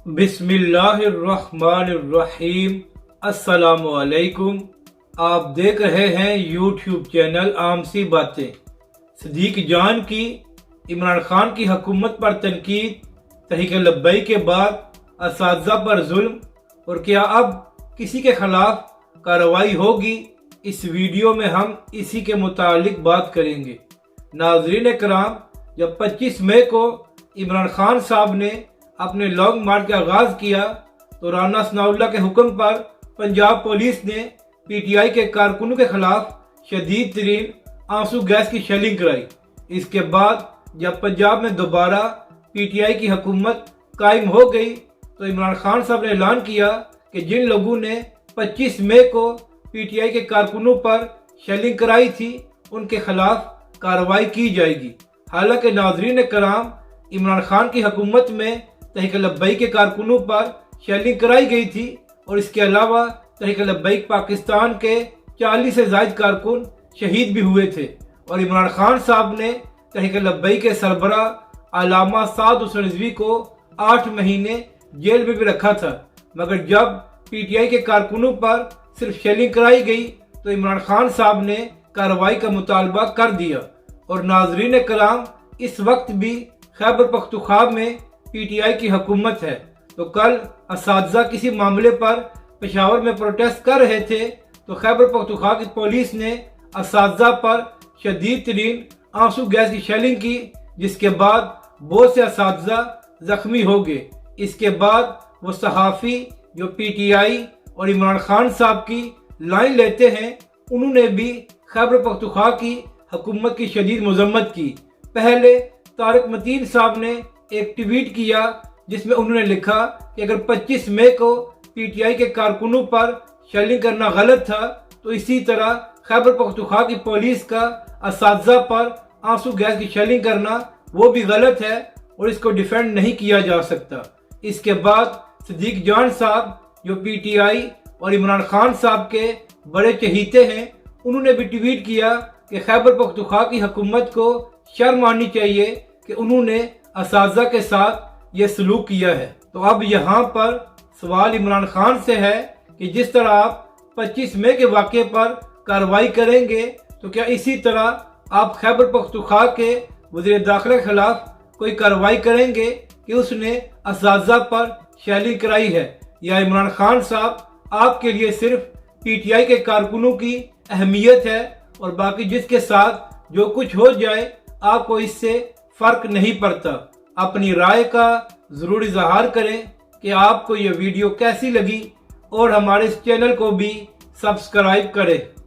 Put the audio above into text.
बिस्मिल्लाहिर्रहमानिर्रहीम। अस्सलामु अलैकुम। आप देख रहे हैं यूट्यूब चैनल आम सी बातें। सदीक जान की इमरान खान की हुकूमत पर तनकीद, तहरीक लब्बैक के बाद असातिज़ा पर जुल्म और क्या अब किसी के खिलाफ कार्रवाई होगी, इस वीडियो में हम इसी के मुतालिक बात करेंगे। नाज़रीन कराम, जब 25 मई को इमरान खान साहब ने अपने लॉन्ग मार्च का आगाज किया तो राना सनाउल्लाह के हुक्म पर पंजाब पुलिस ने पीटीआई के कारकुनों के खिलाफ शदीद तरीन आंसू गैस की शेलिंग कराई। इसके बाद जब पंजाब में दोबारा पीटीआई की हुकूमत कायम हो गई तो इमरान खान साहब ने ऐलान किया कि जिन लोगों ने 25 मई को पीटीआई के कारकुनों पर शेलिंग कराई थी उनके खिलाफ कार्रवाई की जाएगी। हालांकि नाज़रीन कराम, इमरान खान की हुकूमत में तहरीक लब्बैक के कारकुनों पर शेलिंग कराई गई थी और इसके अलावा तहरीक लब्बैक पाकिस्तान के 40 से ज़ायद कारकुन शहीद भी हुए थे और इमरान खान साहब ने तहरीक लब्बैक के सरबराह अल्लामा साद हुसैन रिजवी को 8 महीने जेल में भी रखा था। मगर जब पीटीआई के कारकुनों पर सिर्फ शेलिंग कराई गई तो इमरान खान साहब ने कार्रवाई का मुतालबा कर दिया। और नाजरीन कराम, इस वक्त भी खैबर पख्तूनख्वा में पीटीआई की हुकूमत है। तो कल असातिज़ा किसी मामले पर पेशावर में प्रोटेस्ट कर रहे थे तो खैबर पख्तूनख्वा की पुलिस ने असातिज़ा पर शदीद तरीन आंसू गैस की शेलिंग की, जिसके बाद बहुत से असातिज़ा जख्मी हो गए। इसके बाद वो सहाफ़ी जो पीटीआई और इमरान खान साहब की लाइन लेते हैं, उन्होंने भी खैबर पख्तूनख्वा की हुकूमत की शदीद मजम्मत की। पहले तारिक मतीन साहब ने एक ट्वीट किया जिसमें उन्होंने लिखा कि अगर 25 मई को पीटीआई के कारकुनों पर शेलिंग करना गलत था तो इसी तरह खैबर पख्तूनख्वा की पुलिस का असातिज़ा पर आंसू गैस की शेलिंग करना वो भी गलत है और इसको डिफेंड नहीं किया जा सकता। इसके बाद सदीक जान साहब जो पीटीआई और इमरान खान साहब के बड़े चहीते हैं, उन्होंने भी ट्वीट किया कि खैबर पख्तूनख्वा की हुकूमत को शर्म आनी चाहिए कि उन्होंने असातिज़ा के साथ ये सलूक किया है। तो अब यहाँ पर सवाल इमरान खान से है कि जिस तरह आप 25 मई के वाक़े पर कार्रवाई करेंगे तो क्या इसी तरह आप खैबर पख्तूनख्वा के वज़ीर दाखिला के खिलाफ कोई कार्रवाई करेंगे कि उसने असातिज़ा पर शेलिंग कराई है, या इमरान खान साहब आपके लिए सिर्फ पीटीआई के कारकुनों की अहमियत है और बाकी जिसके साथ जो कुछ हो जाए आपको इससे फर्क नहीं पड़ता? अपनी राय का जरूर इजहार करें कि आपको यह वीडियो कैसी लगी और हमारे इस चैनल को भी सब्सक्राइब करें।